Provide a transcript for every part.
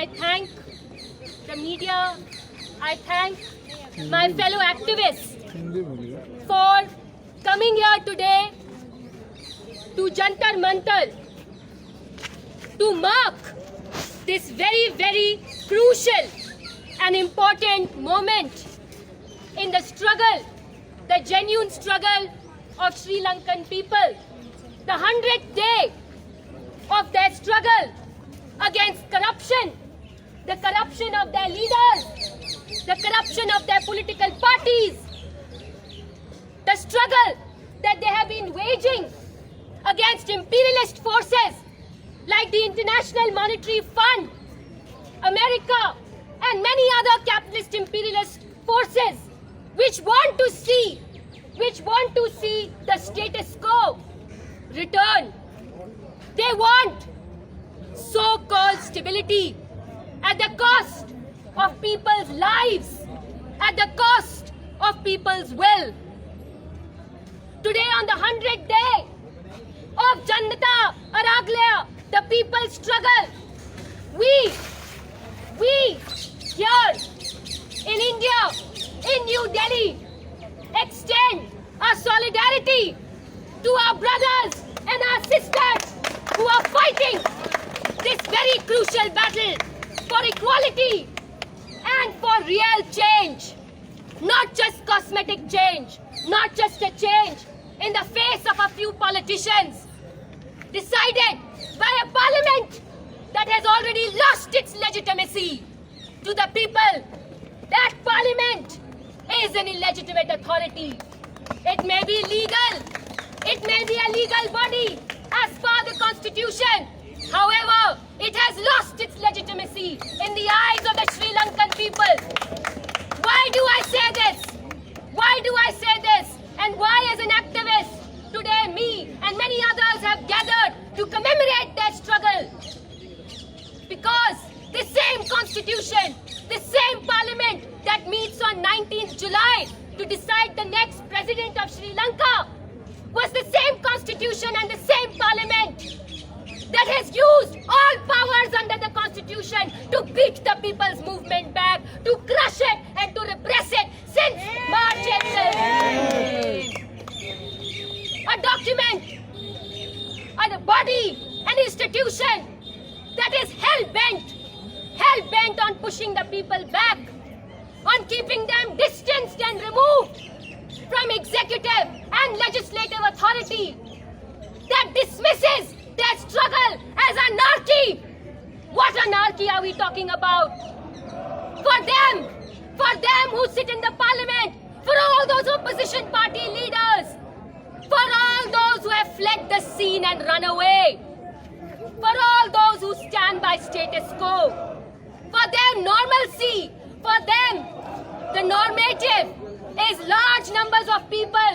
I thank the media, I thank my fellow activists for coming here today to Jantar Mantar to mark this very, very crucial and important moment in the struggle, the genuine struggle of Sri Lankan people, the 100th day of their struggle against corruption, the corruption of their leaders, the corruption of their political parties, the struggle that they have been waging against imperialist forces like the International Monetary Fund, America, and many other capitalist imperialist forces which want to see the status quo return. They want so-called stability at the cost of people's lives, at the cost of people's will. Today on the 100th day of Janata Aragalaya, the people's struggle, we here in India, in New Delhi, extend our solidarity to our brothers and our sisters who are fighting this very crucial battle for equality and for real change. Not just cosmetic change, not just a change in the face of a few politicians decided by a parliament that has already lost its legitimacy to the people. That parliament is an illegitimate authority. It may be legal, it may be a legal body as per the constitution. However, it has lost its legitimacy in the eyes of the Sri Lankan people. Why do I say this? Why do I say this? And why as an activist, today me and many others have gathered to commemorate their struggle? Because the same constitution, the same parliament that meets on 19th July to decide the next president of Sri Lanka was the same constitution and the same parliament that has used all powers under the constitution to beat the people's movement back, to crush it and to repress it since March, April. A document, a body, an institution that is hell-bent on pushing the people back, on keeping them distanced and removed from executive and legislative authority, that dismisses their struggle as anarchy. What anarchy are we talking about? For them who sit in the parliament, for all those opposition party leaders, for all those who have fled the scene and run away, for all those who stand by status quo, for them normalcy, for them the normative is large numbers of people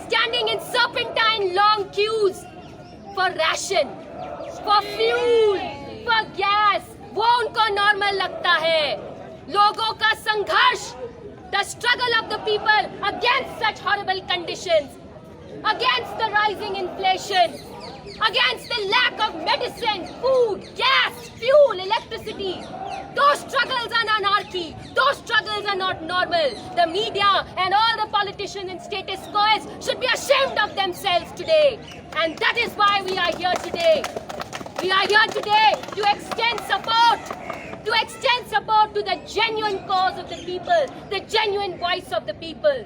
standing in serpentine long queues for ration, for fuel, for gas. वो उनको normal लगता है. लोगों का संघर्ष, the struggle of the people against such horrible conditions, against the rising inflation, against the lack of medicine, food, gas, fuel, electricity. Those struggles are anarchy. Those struggles are not normal. The media and all the politicians and status quoists should be ashamed of themselves today. And that is why we are here today. We are here today to extend support to the genuine cause of the people, the genuine voice of the people.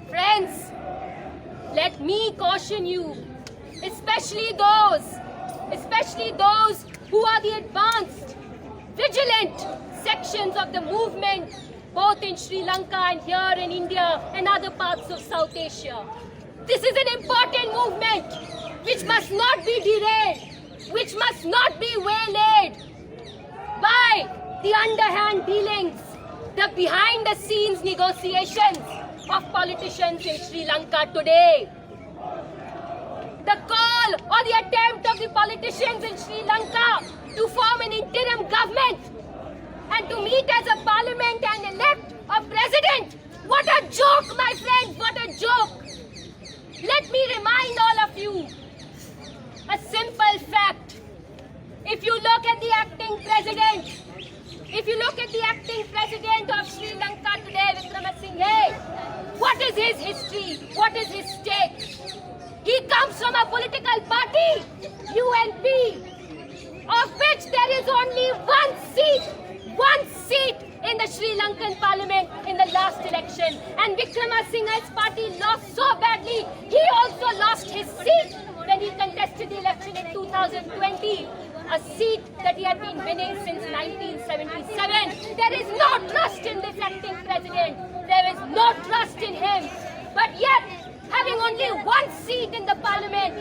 Friends, let me caution you, especially those who are the advanced, vigilant sections of the movement, both in Sri Lanka and here in India and other parts of South Asia. This is an important movement which must not be derailed, which must not be waylaid by the underhand dealings, the behind-the-scenes negotiations of politicians in Sri Lanka today. The call or the attempt of the politicians in Sri Lanka to form an interim government and to meet as a parliament and elect a president. What a joke, my friends, what a joke. Let me remind all of you a simple fact. If you look at the acting president, if you look at the acting president of Sri Lanka today, Vikramasinghe, what is his history? What is his stake? He comes from a political party, UNP, of which there is only one seat in the Sri Lankan parliament in the last election. And Vikramasinghe's party lost so badly, he also lost his seat when he contested the election in 2020, a seat that he had been winning since 1977. There is no trust in this acting president. There is no trust in him. But yet, having only one seat in the parliament,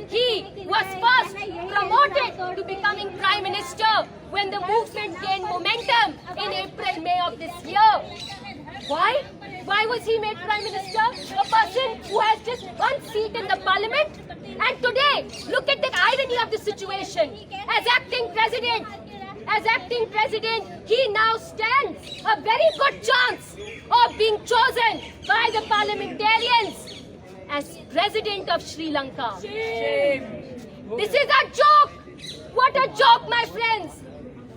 he was first promoted to becoming Prime Minister when the movement gained momentum in April, May of this year. Why? Why was he made Prime Minister? A person who has just one seat in the parliament? And today, look at the irony of the situation. As acting president, he now stands a very good chance of being chosen by the parliamentarians as president of Sri Lanka. Shame. This is a joke. What a joke, my friends.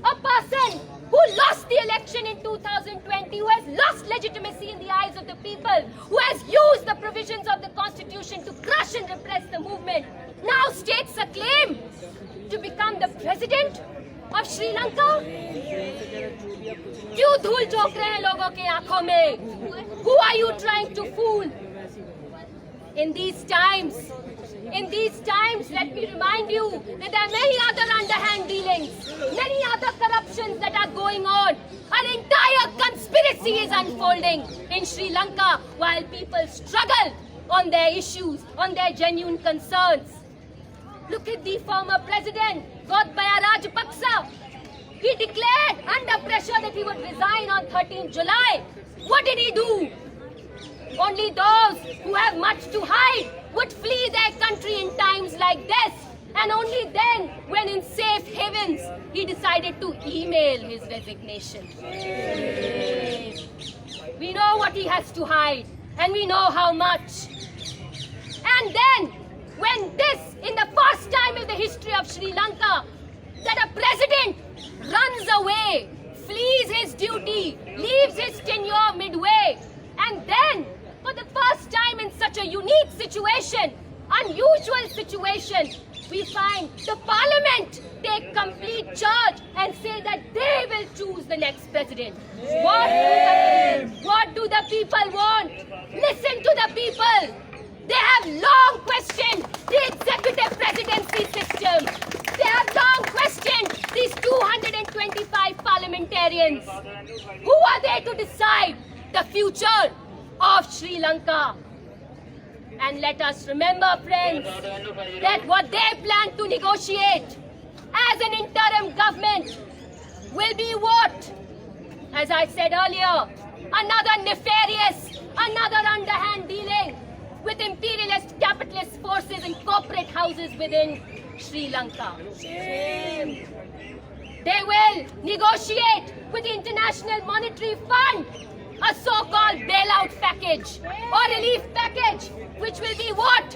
A person who lost the election in 2020, who has lost legitimacy in the eyes of the people, who has used the provisions of the constitution to crush and repress the movement, now stakes a claim to become the president of Sri Lanka? क्यों धूल झोंक रहे हैं लोगों के आंखों में? Who are you trying to fool? In these times, let me remind you that there are many other underhand dealings, many other corruptions that are going on. An entire conspiracy is unfolding in Sri Lanka while people struggle on their issues, on their genuine concerns. Look at the former president, Gotabaya Rajapaksa. He declared under pressure that he would resign on 13th July. What did he do? Only those who have much to hide would flee their country in times like this. And only then, when in safe havens, he decided to email his resignation. We know what he has to hide, and we know how much. And then, when this, in the first time in the history of Sri Lanka, that a president runs away, flees his duty, leaves his tenure midway, and then, for the first time in such a unique situation, unusual situation, we find the parliament take complete charge and say that they will choose the next president. What do the people want? Listen to the people. They have long questioned the executive presidency system. They have long questioned these 225 parliamentarians. Who are they to decide the future of Sri Lanka? And let us remember, friends, that what they plan to negotiate as an interim government will be what? As I said earlier, another nefarious, another underhand dealing with imperialist capitalist forces and corporate houses within Sri Lanka. Shame. They will negotiate with the International Monetary Fund a so-called bailout package or relief package, which will be what?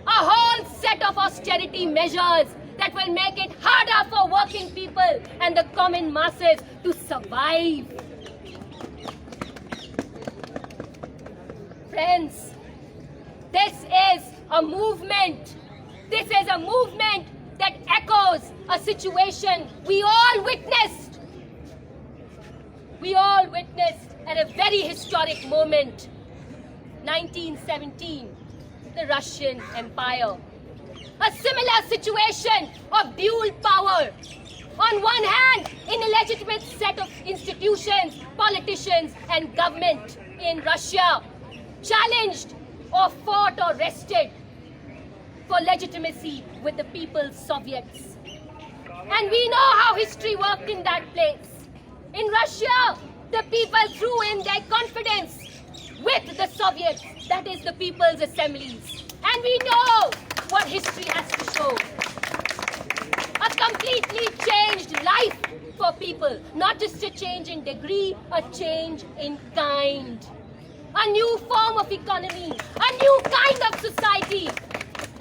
A whole set of austerity measures that will make it harder for working people and the common masses to survive. Friends, this is a movement. This is a movement that echoes a situation we all witnessed. We all witnessed at a very historic moment, 1917, the Russian Empire. A similar situation of dual power. On one hand, an illegitimate set of institutions, politicians and government in Russia challenged or fought or wrested for legitimacy with the People's Soviets. And we know how history worked in that place. In Russia, the people threw in their confidence with the Soviets, that is the People's Assemblies. And we know what history has to show. A completely changed life for people. Not just a change in degree, a change in kind. A new form of economy, a new kind of society.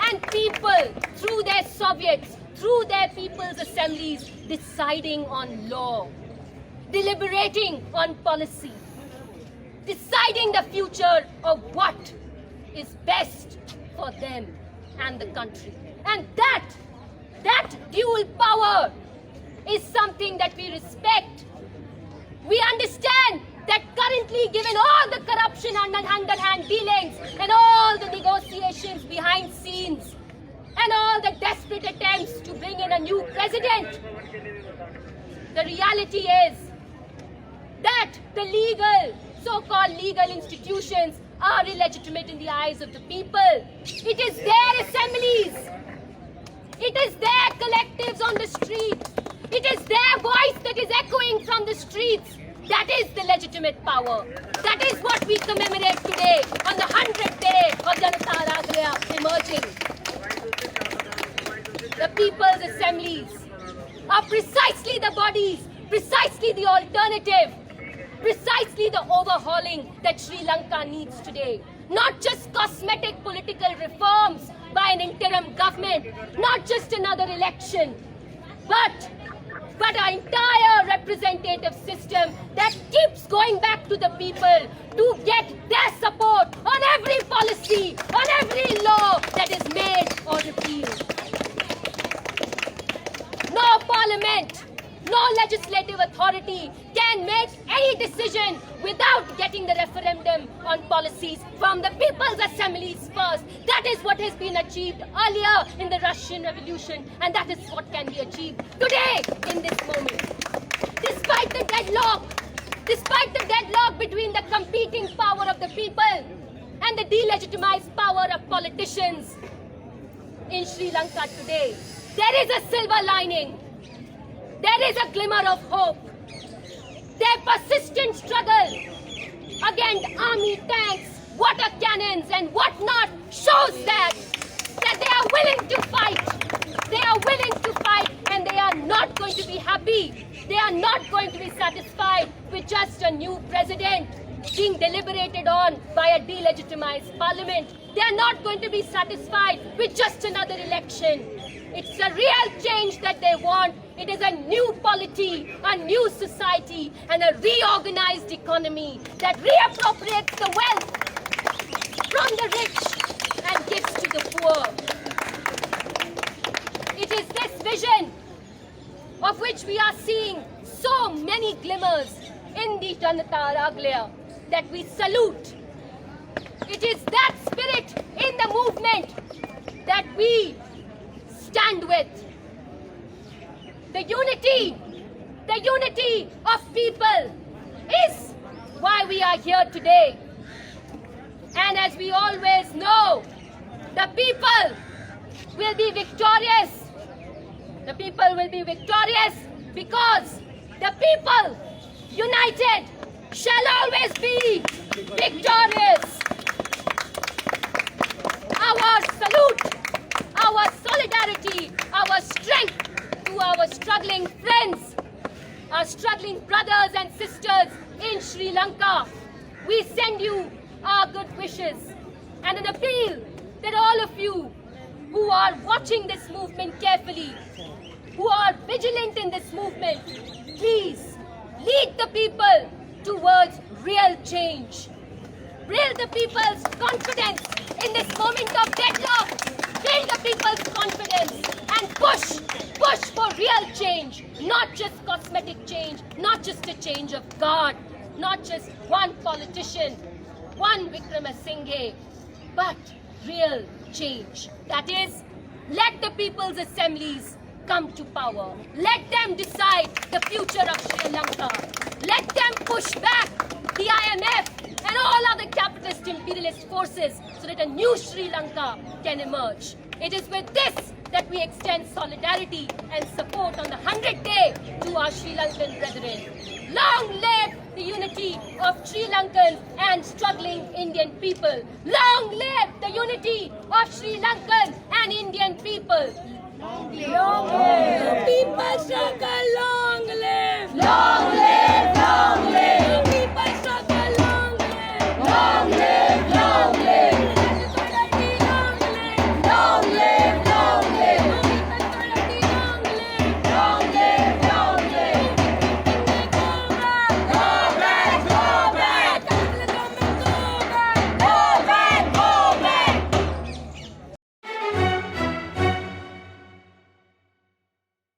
And people, through their Soviets, through their people's assemblies, deciding on law, deliberating on policy, deciding the future of what is best for them and the country. And that dual power is something that we respect. We understand that currently, given all the corruption and underhand dealings and all the negotiations behind scenes and all the desperate attempts to bring in a new president, the reality is that the so-called legal institutions are illegitimate in the eyes of the people. It is their assemblies, it is their collectives on the street, it is their voice that is echoing from the streets. That is the legitimate power. That is what we commemorate today on the 100th day of Janata Aragalaya emerging. The people's assemblies are precisely the bodies, precisely the alternative, precisely the overhauling that Sri Lanka needs today. Not just cosmetic political reforms by an interim government, not just another election, but an entire representative system that keeps going back to the people to get their support on every policy, on every law that is made or repealed. No parliament, no legislative authority can make any decision without getting the referendum on policies from the people's assemblies first. That is what has been achieved earlier in the Russian Revolution, and that is what can be achieved today in this moment. Despite the deadlock between the competing power of the people and the delegitimized power of politicians in Sri Lanka today, there is a silver lining. There is a glimmer of hope. Their persistent struggle against army tanks, water cannons and whatnot shows that they are willing to fight. They are willing to fight, and they are not going to be happy. They are not going to be satisfied with just a new president being deliberated on by a delegitimized parliament. They are not going to be satisfied with just another election. It's a real change that they want. It is a new polity, a new society, and a reorganized economy that reappropriates the wealth from the rich and gives to the poor. It is this vision of which we are seeing so many glimmers in the Janata Aragalaya that we salute. It is that spirit in the movement that we stand with. The unity of people is why we are here today. And as we always know, the people will be victorious. The people will be victorious because the people united shall always be victorious. Our salute, our solidarity, our strength to our struggling friends, our struggling brothers and sisters in Sri Lanka. We send you our good wishes and an appeal that all of you who are watching this movement carefully, who are vigilant in this movement, please lead the people towards real change. Build the people's confidence in this moment of deadlock. Build the people's confidence and push for real change, not just cosmetic change, not just a change of guard, not just one politician, one Vikramasinghe, but real change. That is, let the people's assemblies come to power. Let them decide the future of Sri Lanka. Let them push back the IMF and all other capitalist imperialist forces so that a new Sri Lanka can emerge. It is with this that we extend solidarity and support on the 100th day to our Sri Lankan brethren. Long live the unity of Sri Lankans and struggling Indian people. Long live the unity of Sri Lankans and Indian people. Long live.